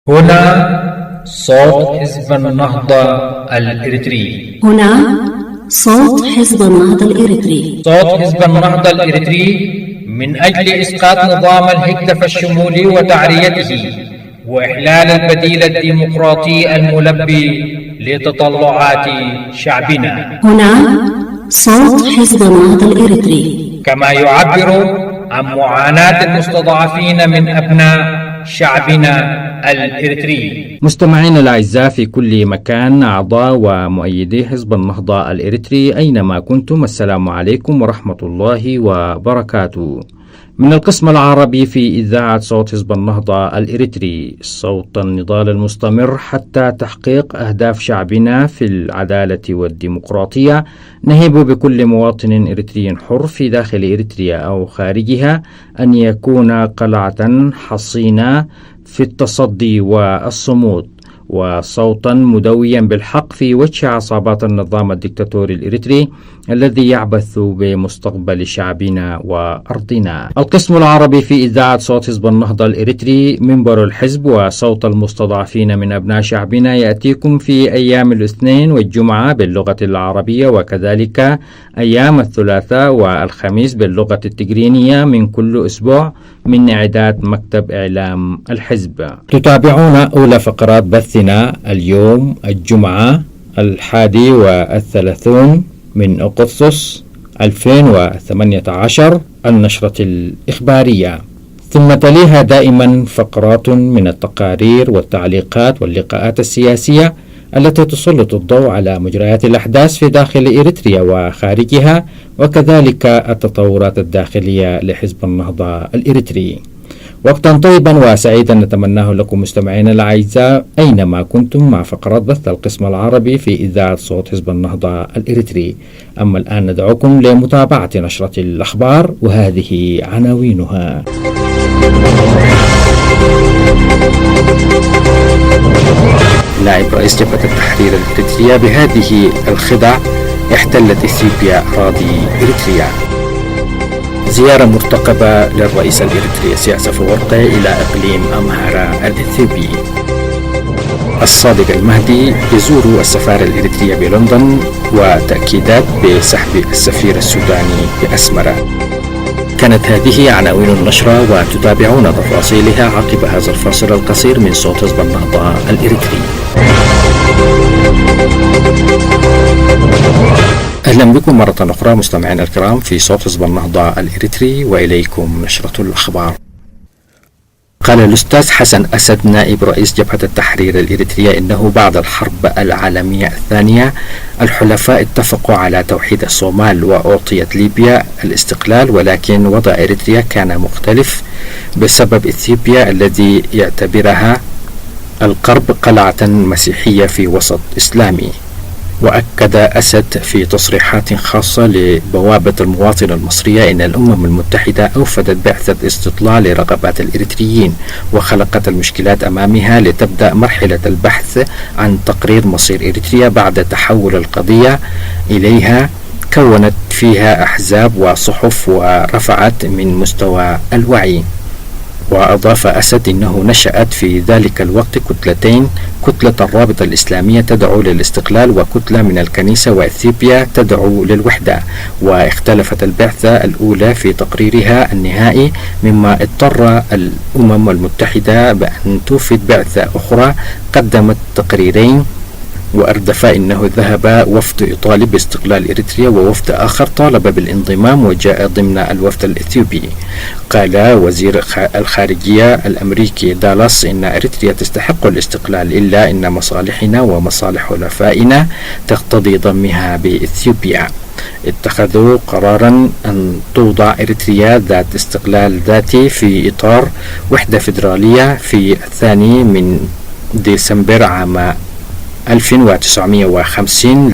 هنا صوت حزب النهضة الإريتري. هنا صوت حزب النهضة الإريتري. صوت حزب النهضة الإريتري من أجل إسقاط نظام الهكتف الشمولي وتعريته وإحلال البديل الديمقراطي الملبي لتطلعات شعبنا. هنا صوت حزب النهضة الإريتري. كما يعبر عن معاناة المستضعفين من أبناء شعبنا الإريتري. مستمعينا الأعزاء في كل مكان، أعضاء ومؤيدي حزب النهضة الإريتري أينما كنتم، السلام عليكم ورحمة الله وبركاته. من القسم العربي في إذاعة صوت حزب النهضة الإريتري، صوت النضال المستمر حتى تحقيق أهداف شعبنا في العدالة والديمقراطية. نهب بكل مواطن إريتري حر في داخل إريتريا أو خارجها أن يكون قلعة حصينة في التصدي والصمود، وصوتا مدويا بالحق في وجه عصابات النظام الدكتاتوري الإريتري الذي يعبث بمستقبل شعبنا وأرضنا. القسم العربي في إذاعة صوت حزب النهضة الإريتري، منبر الحزب وصوت المستضعفين من أبناء شعبنا، يأتيكم في أيام الاثنين والجمعة باللغة العربية، وكذلك أيام الثلاثاء والخميس باللغة التجرينية من كل أسبوع من إعداد مكتب إعلام الحزب. تتابعون أولى فقرات بثنا اليوم الجمعة 31 من أغسطس 2018، النشرة الإخبارية، ثم تليها دائما فقرات من التقارير والتعليقات واللقاءات السياسية التي تسلط الضوء على مجريات الأحداث في داخل إريتريا وخارجها، وكذلك التطورات الداخلية لحزب النهضة الإريتري. وقتا طيبا وسعيدا نتمناه لكم مستمعينا الأعزاء أينما كنتم مع فقرات بث القسم العربي في إذاعة صوت حزب النهضة الإريتري. أما الآن ندعوكم لمتابعة نشرة الأخبار، وهذه عناوينها. نائب رئيس جبهة التحرير الإريترية: بهذه الخدع احتلت إثيوبيا أراضي إريتريا. زيارة مرتقبة للرئيس الإريتري إسياس أفورقي إلى إقليم أمهارا الإثيوبي. الصادق المهدي يزور السفارة الإريترية بلندن، وتأكيدات بسحب السفير السوداني بأسمرة. كانت هذه عناوين النشرة، وتتابعون تفاصيلها عقب هذا الفاصل القصير من صوت حزب النهضة الإريتري. أهلا بكم مرة أخرى مستمعينا الكرام في صوت حزب النهضة الإريتري، وإليكم نشرة الأخبار. قال الأستاذ حسن أسد نائب رئيس جبهة التحرير الإريترية إنه بعد الحرب العالمية الثانية الحلفاء اتفقوا على توحيد الصومال وأعطيت ليبيا الاستقلال، ولكن وضع إريتريا كان مختلف بسبب إثيوبيا الذي يعتبرها القرب قلعة مسيحية في وسط إسلامي. وأكد أسد في تصريحات خاصة لبوابة المواطن المصرية إن الأمم المتحدة أوفدت بعثة استطلاع لرغبات الإريتريين وخلقت المشكلات أمامها لتبدأ مرحلة البحث عن تقرير مصير إريتريا بعد تحول القضية إليها. كونت فيها أحزاب وصحف ورفعت من مستوى الوعي. وأضاف أسد إنه نشأت في ذلك الوقت كتلتين، كتلة الرابطة الإسلامية تدعو للاستقلال، وكتلة من الكنيسة وإثيوبيا تدعو للوحدة. واختلفت البعثة الأولى في تقريرها النهائي، مما اضطر الأمم المتحدة بأن توفد بعثة أخرى قدمت تقريرين، وأردف إنه ذهب وفد إيطالي باستقلال إريتريا، ووفد آخر طالب بالانضمام وجاء ضمن الوفد الإثيوبي. قال وزير الخارجية الأمريكي دالاس إن إريتريا تستحق الاستقلال، إلا إن مصالحنا ومصالح حلفائنا تقتضي ضمها بإثيوبيا. اتخذوا قرارا أن توضع إريتريا ذات استقلال ذاتي في إطار وحدة فيدرالية في 2 ديسمبر عام 1950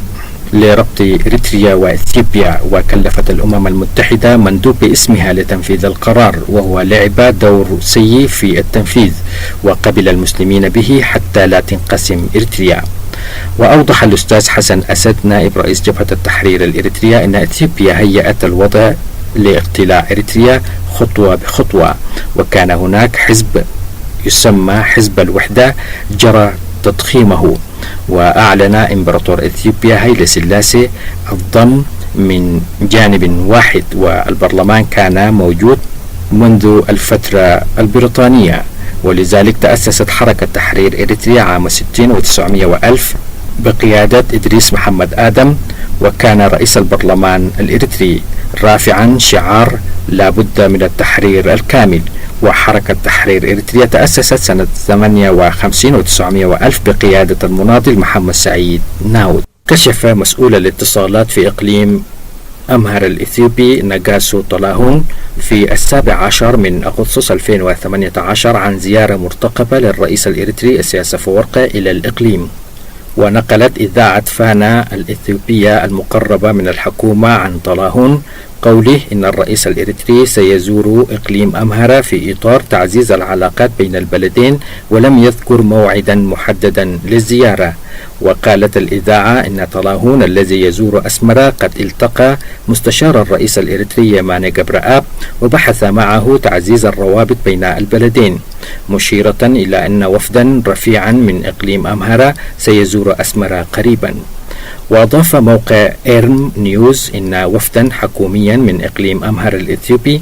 لربط إريتريا وإثيوبيا. وكلفت الأمم المتحدة مندوب باسمها لتنفيذ القرار، وهو لعب دور سيء في التنفيذ، وقبل المسلمين به حتى لا تنقسم إريتريا. وأوضح الأستاذ حسن أسد نائب رئيس جبهة التحرير الإريترية أن إثيوبيا هيأت الوضع لاقتلاع إريتريا خطوة بخطوة، وكان هناك حزب يسمى حزب الوحدة جرى تضخيمه، وأعلن إمبراطور إثيوبيا هايلي سلاسي الضم من جانب واحد، والبرلمان كان موجود منذ الفترة البريطانية، ولذلك تأسست حركة تحرير إريتريا عام 60 و900 وألف بقيادة إدريس محمد آدم، وكان رئيس البرلمان الإريتري رافعا شعار لا بد من التحرير الكامل. وحركة تحرير إريتريا تأسست سنة 58 و900 وألف بقيادة المناضل محمد سعيد ناود. كشف مسؤول الاتصالات في إقليم أمهر الإثيوبي نجاسو طلاهون في 17 من أغسطس 2018 عن زيارة مرتقبة للرئيس الإريتري إسياس أفورقي إلى الإقليم. ونقلت إذاعة فانا الإثيوبية المقربة من الحكومة عن طلاهون قوله إن الرئيس الإريتري سيزور إقليم أمهر في إطار تعزيز العلاقات بين البلدين، ولم يذكر موعدا محددا للزيارة. وقالت الإذاعة إن طلاهون الذي يزور أسمرة قد التقى مستشار الرئيس الإريتري يماني جبرآب وبحث معه تعزيز الروابط بين البلدين، مشيرة إلى أن وفدا رفيعا من إقليم أمهر سيزور أسمرة قريبا. وأضاف موقع إيرم نيوز إن وفدا حكوميا من إقليم أمهر الإثيوبي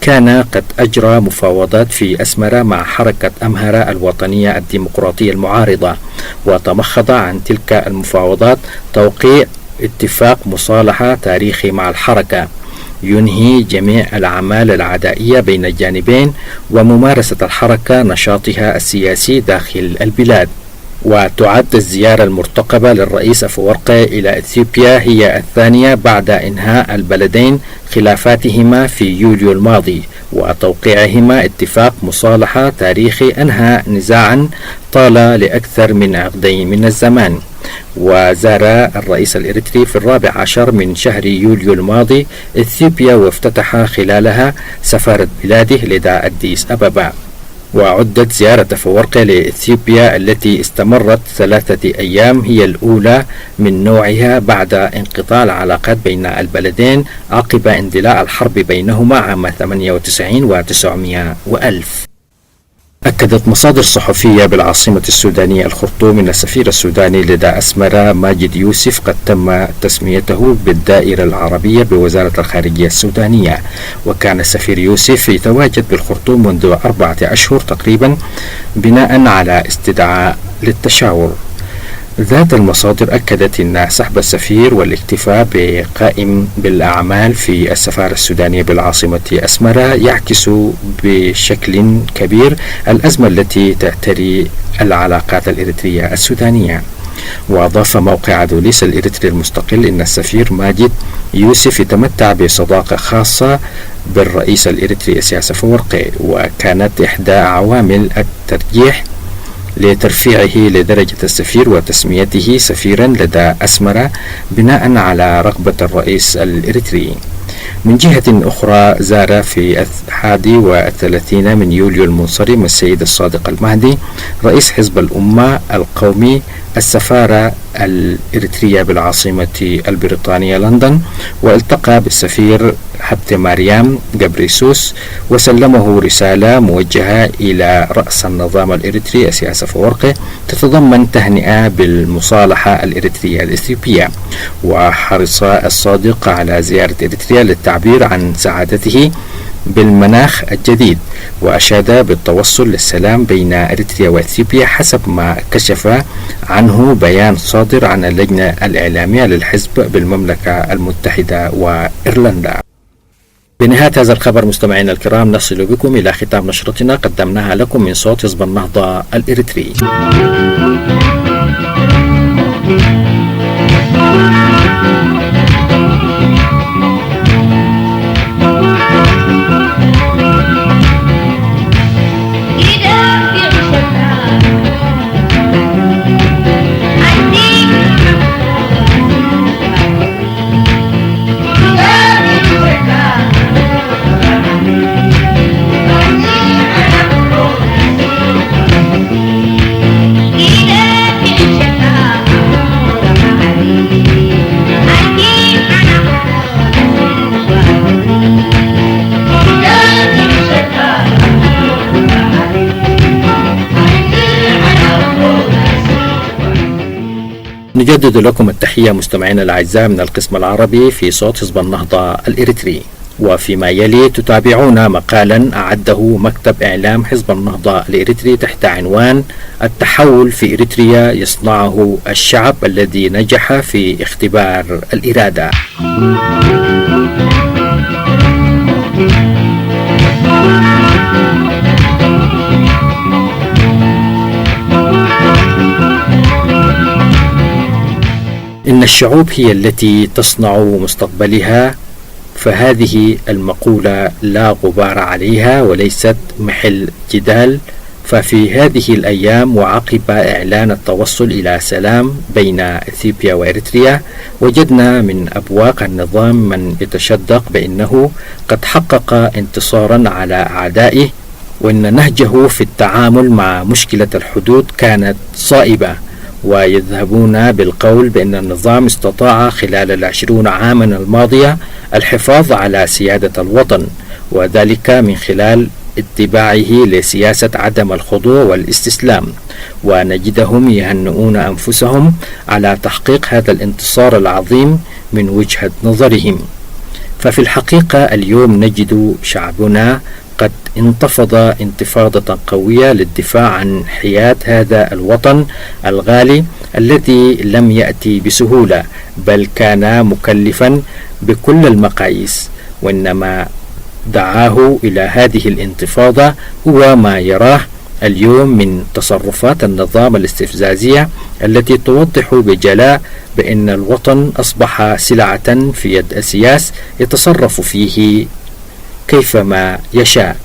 كان قد أجرى مفاوضات في أسمرة مع حركة أمهر الوطنية الديمقراطية المعارضة، وتمخض عن تلك المفاوضات توقيع اتفاق مصالحة تاريخي مع الحركة ينهي جميع الأعمال العدائية بين الجانبين وممارسة الحركة نشاطها السياسي داخل البلاد. وتعد الزيارة المرتقبة للرئيس أفورقي إلى إثيوبيا هي الثانية بعد إنهاء البلدين خلافاتهما في يوليو الماضي وتوقيعهما اتفاق مصالحة تاريخي أنهى نزاعا طال لأكثر من عقدين من الزمان. وزار الرئيس الإريتري في 14 من شهر يوليو الماضي إثيوبيا، وافتتح خلالها سفارة بلاده لدى أديس أبابا. وعدت زيارة أفورقي لإثيوبيا التي استمرت 3 أيام هي الأولى من نوعها بعد انقطاع العلاقات بين البلدين عقب اندلاع الحرب بينهما عام 98 و900 وألف. أكدت مصادر صحفية بالعاصمة السودانية الخرطوم أن السفير السوداني لدى أسمرة ماجد يوسف قد تم تسميته بالدائرة العربية بوزارة الخارجية السودانية. وكان السفير يوسف يتواجد بالخرطوم منذ 4 أشهر تقريبا بناء على استدعاء للتشاور. ذات المصادر أكدت أن سحب السفير والاكتفاء بقائم بالأعمال في السفارة السودانية بالعاصمة أسمرة يعكس بشكل كبير الأزمة التي تعتري العلاقات الإريترية السودانية. وأضاف موقع دوليس الإريتري المستقل أن السفير ماجد يوسف يتمتع بصداقة خاصة بالرئيس الإريتري إسياس أفورقي، وكانت إحدى عوامل الترجيح لترفيعه لدرجة السفير وتسميته سفيرا لدى أسمرة بناء على رغبة الرئيس الإريتري. من جهة أخرى زار في 31 من يوليو المنصرم السيد الصادق المهدي رئيس حزب الأمة القومي السفارة الإريترية بالعاصمة البريطانية لندن، والتقى بالسفير حبت ماريام جبريسوس وسلمه رسالة موجهة إلى رأس النظام الإريتري إسياس أفورقي تتضمن تهنئة بالمصالحة الإريترية الإثيوبية. وحرص الصادق على زيارة إريتريا للتعبير عن سعادته بالمناخ الجديد، وأشاد بالتوصل للسلام بين إريتريا وإثيوبيا حسب ما كشف عنه بيان صادر عن اللجنة الإعلامية للحزب بالمملكة المتحدة وإيرلندا. بنهاية هذا الخبر مستمعينا الكرام نصل بكم إلى ختام نشرتنا قدمناها لكم من صوت حزب النهضة الإريتري. نجدد لكم التحية مستمعينا الأعزاء من القسم العربي في صوت حزب النهضة الإريتري، وفيما يلي تتابعون مقالا أعده مكتب إعلام حزب النهضة الإريتري تحت عنوان التحول في إريتريا يصنعه الشعب الذي نجح في اختبار الإرادة. إن الشعوب هي التي تصنع مستقبلها، فهذه المقولة لا غبار عليها وليست محل جدال. ففي هذه الأيام وعقب إعلان التوصل إلى سلام بين إثيوبيا وإريتريا، وجدنا من أبواق النظام من يتشدق بأنه قد حقق انتصارا على أعدائه، وأن نهجه في التعامل مع مشكلة الحدود كانت صائبة، ويذهبون بالقول بأن النظام استطاع خلال 20 عاما الماضية الحفاظ على سيادة الوطن، وذلك من خلال اتباعه لسياسة عدم الخضوع والاستسلام، ونجدهم يهنئون أنفسهم على تحقيق هذا الانتصار العظيم من وجهة نظرهم. ففي الحقيقة اليوم نجد شعبنا قد انتفض انتفاضة قوية للدفاع عن حياة هذا الوطن الغالي الذي لم يأتي بسهولة، بل كان مكلفا بكل المقاييس، وإنما دعاه إلى هذه الانتفاضة هو ما يراه اليوم من تصرفات النظام الاستفزازية التي توضح بجلاء بأن الوطن أصبح سلعة في يد السياس يتصرف فيه كيفما يشاء.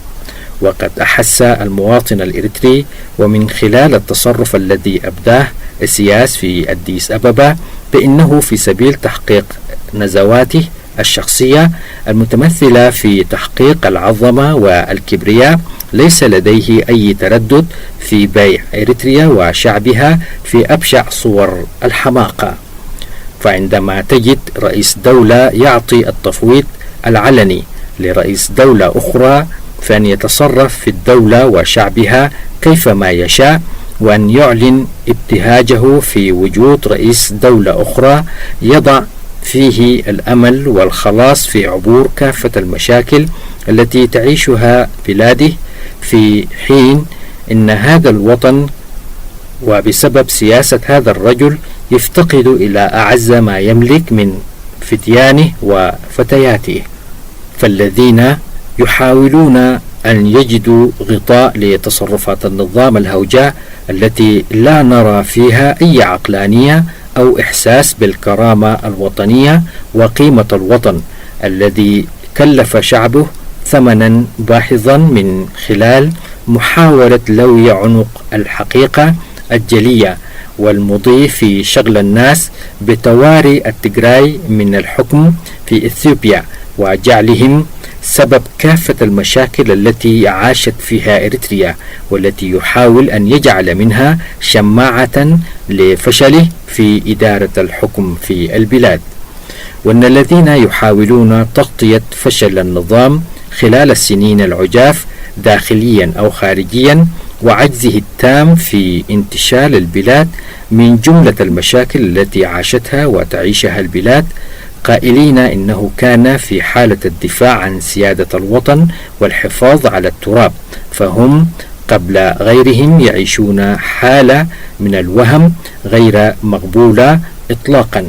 وقد أحس المواطن الإريتري ومن خلال التصرف الذي أبداه السياس في أديس أبابا بأنه في سبيل تحقيق نزواته الشخصية المتمثلة في تحقيق العظمة والكبرياء، ليس لديه أي تردد في بيع إريتريا وشعبها في أبشع صور الحماقة. فعندما تجد رئيس دولة يعطي التفويض العلني لرئيس دولة أخرى فأن يتصرف في الدولة وشعبها كيفما يشاء، وأن يعلن ابتهاجه في وجود رئيس دولة أخرى يضع فيه الأمل والخلاص في عبور كافة المشاكل التي تعيشها بلاده، في حين إن هذا الوطن وبسبب سياسة هذا الرجل يفتقد إلى أعز ما يملك من فتيانه وفتياته، فالذين يحاولون أن يجدوا غطاء لتصرفات النظام الهوجاء التي لا نرى فيها أي عقلانية أو إحساس بالكرامة الوطنية وقيمة الوطن الذي كلف شعبه ثمنا باهظا من خلال محاولة لوي عنق الحقيقة الجلية والمضي في شغل الناس بتواري التجراي من الحكم في إثيوبيا وجعلهم سبب كافة المشاكل التي عاشت فيها إريتريا، والتي يحاول أن يجعل منها شماعة لفشله في إدارة الحكم في البلاد. وأن الذين يحاولون تغطية فشل النظام خلال السنين العجاف داخليا أو خارجيا وعجزه التام في انتشال البلاد من جملة المشاكل التي عاشتها وتعيشها البلاد، قائلين إنه كان في حالة الدفاع عن سيادة الوطن والحفاظ على التراب، فهم قبل غيرهم يعيشون حالة من الوهم غير مقبولة إطلاقا،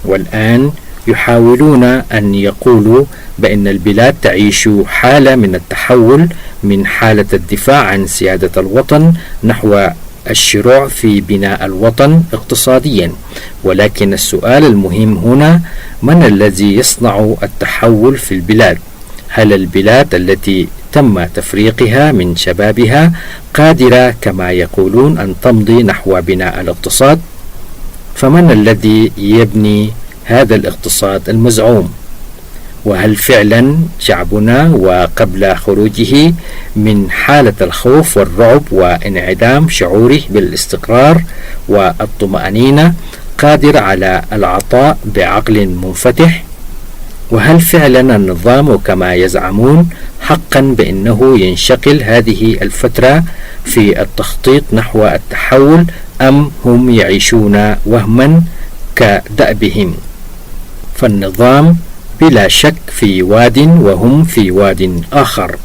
والآن يحاولون أن يقولوا بأن البلاد تعيش حالة من التحول من حالة الدفاع عن سيادة الوطن نحو الشروع في بناء الوطن اقتصاديا. ولكن السؤال المهم هنا: من الذي يصنع التحول في البلاد؟ هل البلاد التي تم تفريقها من شبابها قادرة كما يقولون أن تمضي نحو بناء الاقتصاد؟ فمن الذي يبني هذا الاقتصاد المزعوم؟ وهل فعلا شعبنا وقبل خروجه من حالة الخوف والرعب وانعدام شعوره بالاستقرار والطمأنينة قادر على العطاء بعقل منفتح؟ وهل فعلا النظام كما يزعمون حقا بأنه ينشغل هذه الفترة في التخطيط نحو التحول أم هم يعيشون وهما كدأبهم؟ فالنظام بلا شك في واد وهم في واد آخر.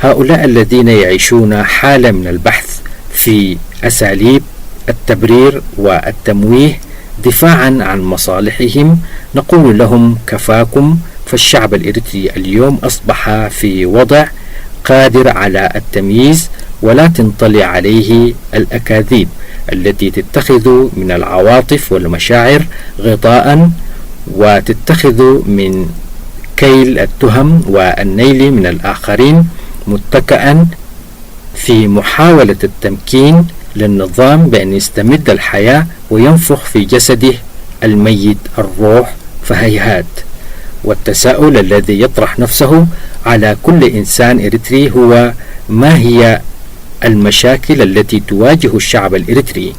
هؤلاء الذين يعيشون حالة من البحث في أساليب التبرير والتمويه دفاعا عن مصالحهم نقول لهم كفاكم، فالشعب الإريتري اليوم أصبح في وضع قادر على التمييز، ولا تنطلي عليه الأكاذيب التي تتخذ من العواطف والمشاعر غطاء، وتتخذ من كيل التهم والنيل من الآخرين متكئا في محاولة التمكين للنظام بأن يستمد الحياة وينفخ في جسده الميت الروح. فهيهات. والتساؤل الذي يطرح نفسه على كل إنسان إريتري هو: ما هي المشاكل التي تواجه الشعب الإريتري؟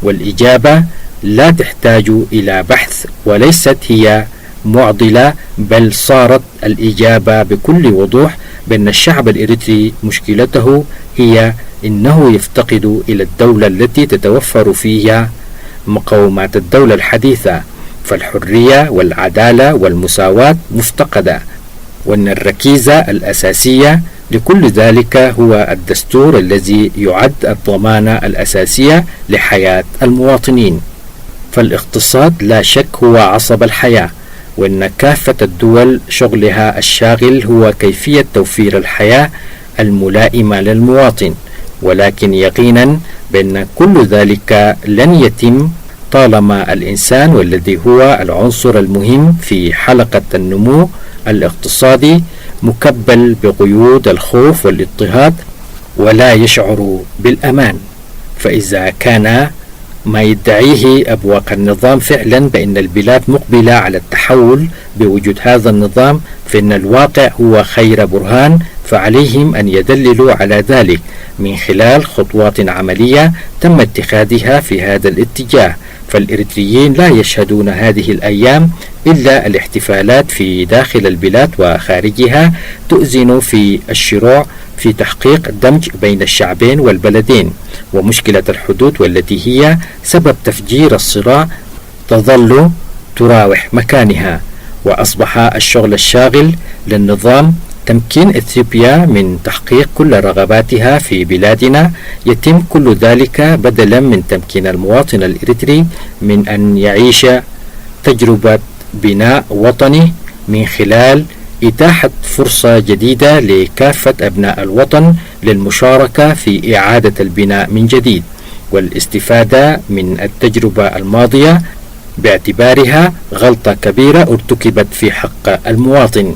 والإجابة لا تحتاج إلى بحث، وليست هي معضلة، بل صارت الإجابة بكل وضوح بأن الشعب الإريتري مشكلته هي إنه يفتقد إلى الدولة التي تتوفر فيها مقومات الدولة الحديثة، فالحرية والعدالة والمساواة مفتقدة، وأن الركيزة الأساسية لكل ذلك هو الدستور الذي يعد الضمانة الأساسية لحياة المواطنين. فالاقتصاد لا شك هو عصب الحياة، وأن كافة الدول شغلها الشاغل هو كيفية توفير الحياة الملائمة للمواطن، ولكن يقينا بأن كل ذلك لن يتم طالما الإنسان، والذي هو العنصر المهم في حلقة النمو الاقتصادي، مكبل بقيود الخوف والاضطهاد ولا يشعر بالأمان. فإذا كان ما يدعيه أبواق النظام فعلا بأن البلاد مقبلة على التحول بوجود هذا النظام، فإن الواقع هو خير برهان، فعليهم أن يدللوا على ذلك من خلال خطوات عملية تم اتخاذها في هذا الاتجاه. فالإريتريين لا يشهدون هذه الأيام إلا الاحتفالات في داخل البلاد وخارجها تؤذن في الشروع في تحقيق الدمج بين الشعبين والبلدين، ومشكلة الحدود والتي هي سبب تفجير الصراع تظل تراوح مكانها. وأصبح الشغل الشاغل للنظام تمكين إثيوبيا من تحقيق كل رغباتها في بلادنا، يتم كل ذلك بدلا من تمكين المواطن الإريتري من أن يعيش تجربة بناء وطني من خلال إتاحة فرصة جديدة لكافة أبناء الوطن للمشاركة في إعادة البناء من جديد والاستفادة من التجربة الماضية باعتبارها غلطة كبيرة ارتكبت في حق المواطن.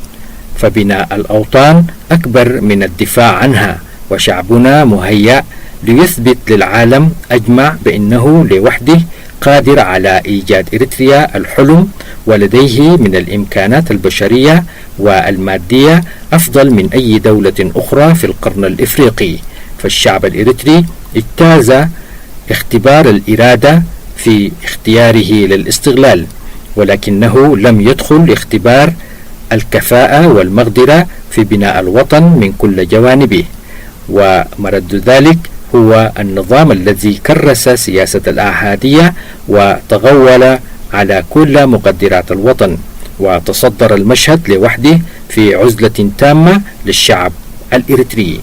فبناء الأوطان أكبر من الدفاع عنها، وشعبنا مهيأ ليثبت للعالم أجمع بأنه لوحده قادر على إيجاد إريتريا الحلم، ولديه من الإمكانات البشرية والمادية أفضل من أي دولة أخرى في القرن الإفريقي. فالشعب الإريتري اجتاز اختبار الإرادة في اختياره للاستغلال، ولكنه لم يدخل اختبار الكفاءة والمقدرة في بناء الوطن من كل جوانبه. ومرد ذلك هو النظام الذي كرس سياسة الآحادية وتغول على كل مقدرات الوطن، وتصدر المشهد لوحده في عزلة تامة للشعب الإريتري.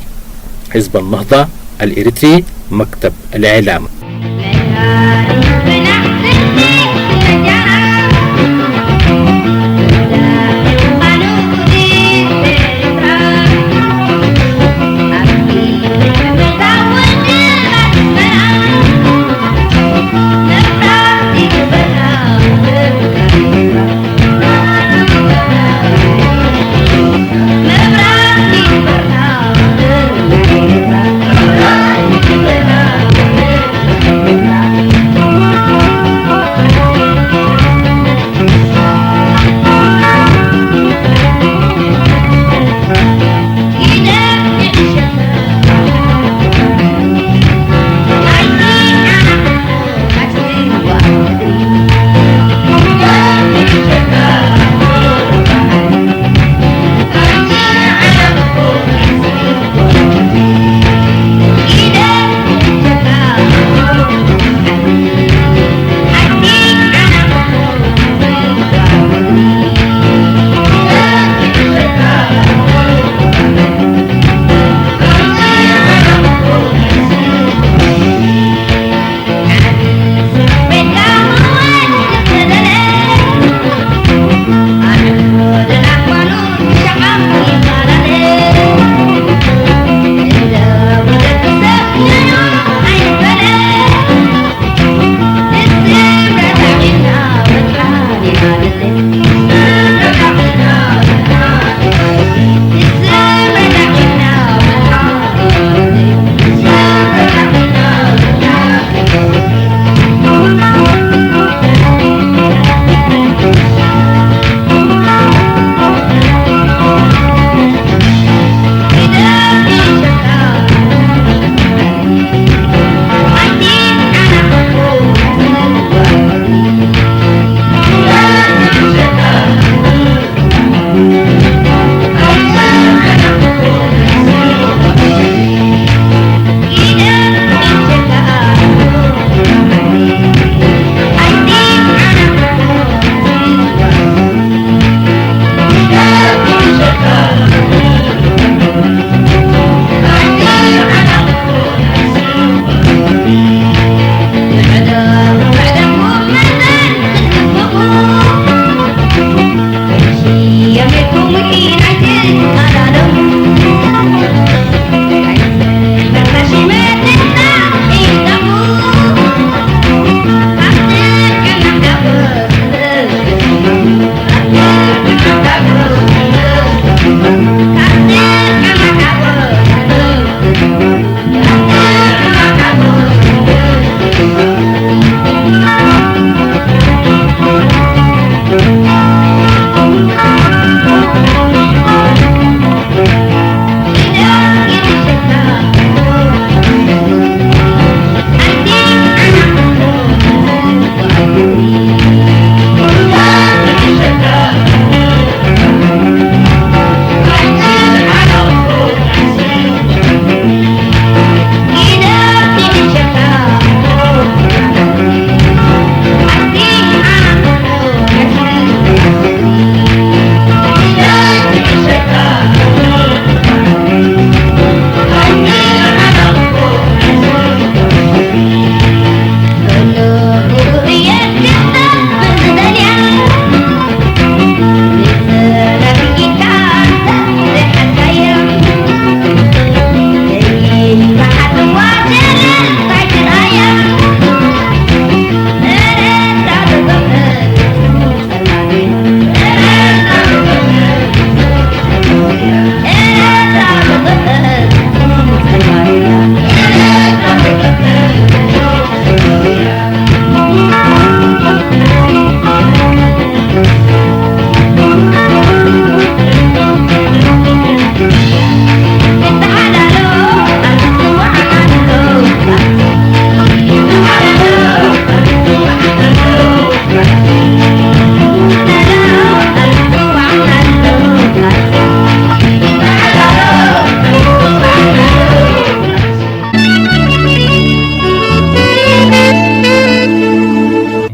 حزب النهضة الإريتري، مكتب الإعلام.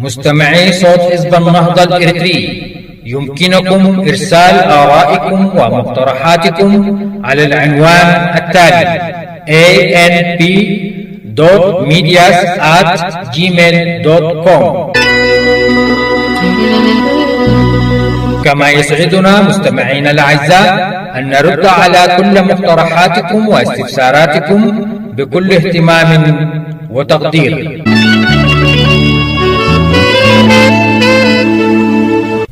مستمعي صوت حزب النهضة الإريتري، يمكنكم إرسال آرائكم ومقترحاتكم على العنوان التالي: anp.medias@gmail.com. كما يسعدنا مستمعينا الأعزاء أن نرد على كل مقترحاتكم واستفساراتكم بكل اهتمام وتقدير.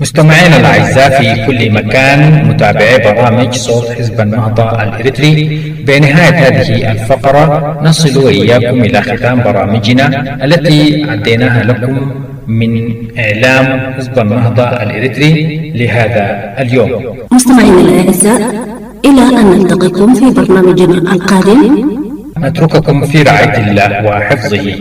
مستمعينا الأعزاء في كل مكان، متابعي برامج صوت حزب النهضة الإريتري، بنهاية هذه الفقرة نصل وإياكم إلى ختام برامجنا التي عديناها لكم من إعلام حزب النهضة الإريتري لهذا اليوم. مستمعينا الأعزاء، إلى أن نلتقيكم في برنامجنا القادم، نترككم في رعاية الله وحفظه.